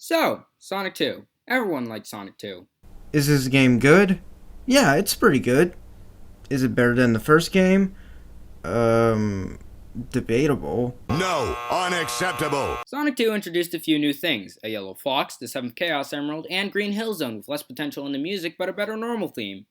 So, Sonic 2. Everyone likes Sonic 2. Is this game good? Yeah, it's pretty good. Is it better than the first game? Debatable. No, unacceptable. Sonic 2 introduced a few new things: a yellow fox, the 7th Chaos Emerald, and Green Hill Zone with less potential in the music but a better normal theme.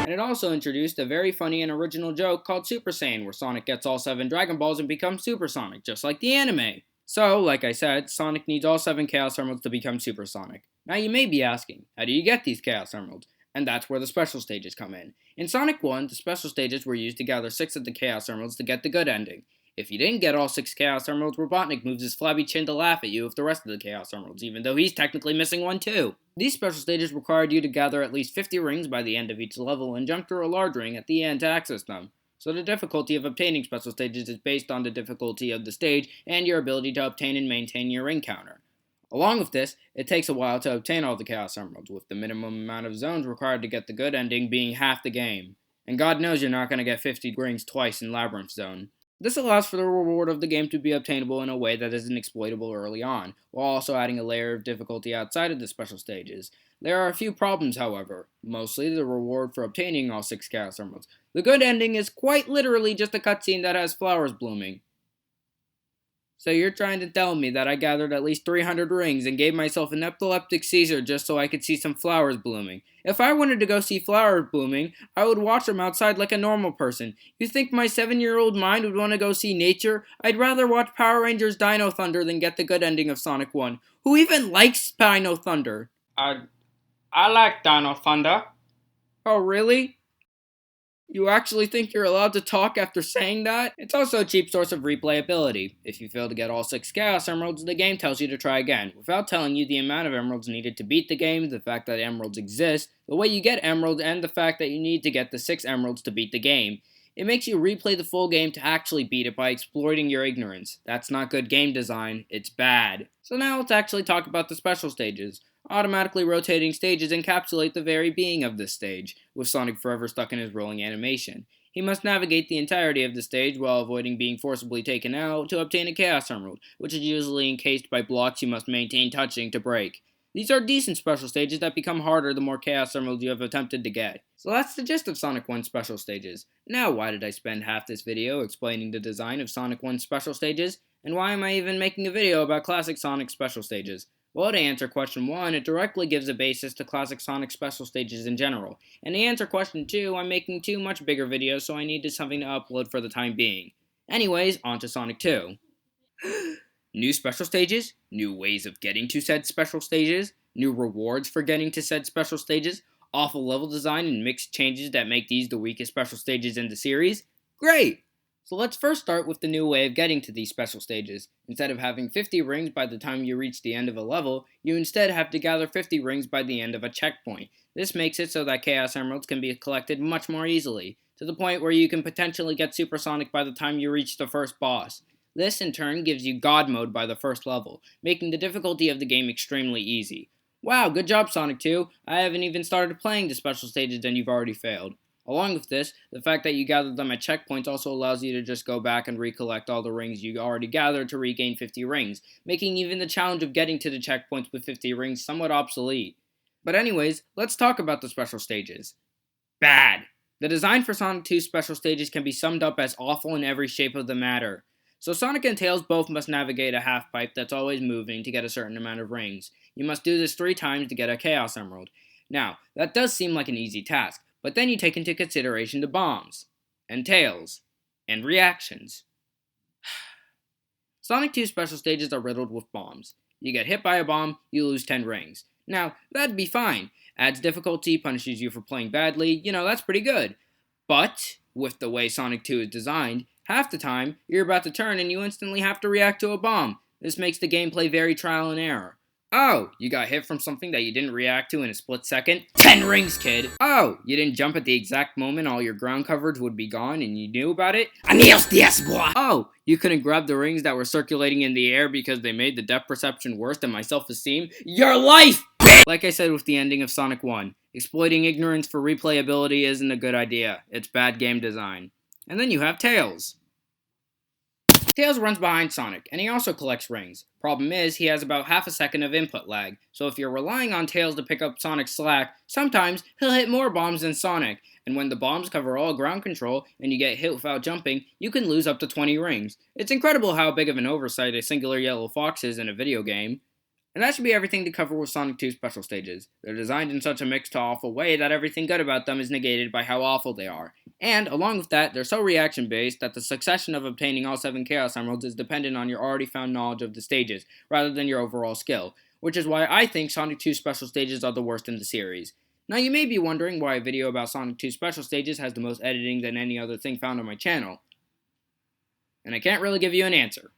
And it also introduced a very funny and original joke called Super Saiyan, where Sonic gets all 7 Dragon Balls and becomes Supersonic, just like the anime. So, like I said, Sonic needs all 7 Chaos Emeralds to become Supersonic. Now you may be asking, how do you get these Chaos Emeralds? And that's where the special stages come in. In Sonic 1, the special stages were used to gather 6 of the Chaos Emeralds to get the good ending. If you didn't get all 6 Chaos Emeralds, Robotnik moves his flabby chin to laugh at you with the rest of the Chaos Emeralds, even though he's technically missing one too. These special stages required you to gather at least 50 rings by the end of each level and jump through a large ring at the end to access them. So the difficulty of obtaining special stages is based on the difficulty of the stage and your ability to obtain and maintain your ring counter. Along with this, it takes a while to obtain all the Chaos Emeralds, with the minimum amount of zones required to get the good ending being half the game. And God knows you're not going to get 50 rings twice in Labyrinth Zone. This allows for the reward of the game to be obtainable in a way that isn't exploitable early on, while also adding a layer of difficulty outside of the special stages. There are a few problems, however, mostly the reward for obtaining all 6 Chaos Emeralds. The good ending is quite literally just a cutscene that has flowers blooming. So you're trying to tell me that I gathered at least 300 rings and gave myself an epileptic seizure just so I could see some flowers blooming. If I wanted to go see flowers blooming, I would watch them outside like a normal person. You think my 7-year-old mind would want to go see nature? I'd rather watch Power Rangers Dino Thunder than get the good ending of Sonic 1. Who even likes Dino Thunder? I like Dino Thunder. Oh, really? You actually think you're allowed to talk after saying that? It's also a cheap source of replayability. If you fail to get all 6 Chaos Emeralds, the game tells you to try again, without telling you the amount of emeralds needed to beat the game, the fact that emeralds exist, the way you get emeralds, and the fact that you need to get the 6 emeralds to beat the game. It makes you replay the full game to actually beat it by exploiting your ignorance. That's not good game design, it's bad. So now let's actually talk about the special stages. Automatically rotating stages encapsulate the very being of this stage, with Sonic forever stuck in his rolling animation. He must navigate the entirety of the stage while avoiding being forcibly taken out to obtain a Chaos Emerald, which is usually encased by blocks you must maintain touching to break. These are decent special stages that become harder the more Chaos Emeralds you have attempted to get. So that's the gist of Sonic 1's special stages. Now why did I spend half this video explaining the design of Sonic 1's special stages? And why am I even making a video about classic Sonic special stages? Well, to answer question 1, it directly gives a basis to classic Sonic special stages in general. And to answer question 2, I'm making 2 much bigger videos, so I needed something to upload for the time being. Anyways, on to Sonic 2. New special stages, new ways of getting to said special stages, new rewards for getting to said special stages, awful level design and mixed changes that make these the weakest special stages in the series? Great! So let's first start with the new way of getting to these special stages. Instead of having 50 rings by the time you reach the end of a level, you instead have to gather 50 rings by the end of a checkpoint. This makes it so that Chaos Emeralds can be collected much more easily, to the point where you can potentially get Supersonic by the time you reach the first boss. This in turn gives you God Mode by the first level, making the difficulty of the game extremely easy. Wow, good job Sonic 2, I haven't even started playing the special stages and you've already failed. Along with this, the fact that you gathered them at checkpoints also allows you to just go back and recollect all the rings you already gathered to regain 50 rings, making even the challenge of getting to the checkpoints with 50 rings somewhat obsolete. But anyways, let's talk about the special stages. Bad! The design for Sonic 2's special stages can be summed up as awful in every shape of the matter. So Sonic and Tails both must navigate a half-pipe that's always moving to get a certain amount of rings. You must do this 3 times to get a Chaos Emerald. Now, that does seem like an easy task, but then you take into consideration the bombs, and tails, and reactions. Sonic 2 special stages are riddled with bombs. You get hit by a bomb, you lose 10 rings. Now, that'd be fine. Adds difficulty, punishes you for playing badly, that's pretty good. But, with the way Sonic 2 is designed, half the time, you're about to turn and you instantly have to react to a bomb. This makes the gameplay very trial and error. Oh, you got hit from something that you didn't react to in a split second? 10 rings, kid! Oh, you didn't jump at the exact moment all your ground coverage would be gone and you knew about it? Anios dias, boy! Oh, you couldn't grab the rings that were circulating in the air because they made the depth perception worse than my self-esteem? Your life! Like I said with the ending of Sonic 1, exploiting ignorance for replayability isn't a good idea. It's bad game design. And then you have Tails. Tails runs behind Sonic, and he also collects rings. Problem is, he has about half a second of input lag, so if you're relying on Tails to pick up Sonic's slack, sometimes he'll hit more bombs than Sonic, and when the bombs cover all ground control and you get hit without jumping, you can lose up to 20 rings. It's incredible how big of an oversight a singular yellow fox is in a video game. And that should be everything to cover with Sonic 2's special stages. They're designed in such a mixed to awful way that everything good about them is negated by how awful they are. And, along with that, they're so reaction-based that the succession of obtaining all 7 Chaos Emeralds is dependent on your already found knowledge of the stages, rather than your overall skill, which is why I think Sonic 2's special stages are the worst in the series. Now you may be wondering why a video about Sonic 2's special stages has the most editing than any other thing found on my channel. And I can't really give you an answer.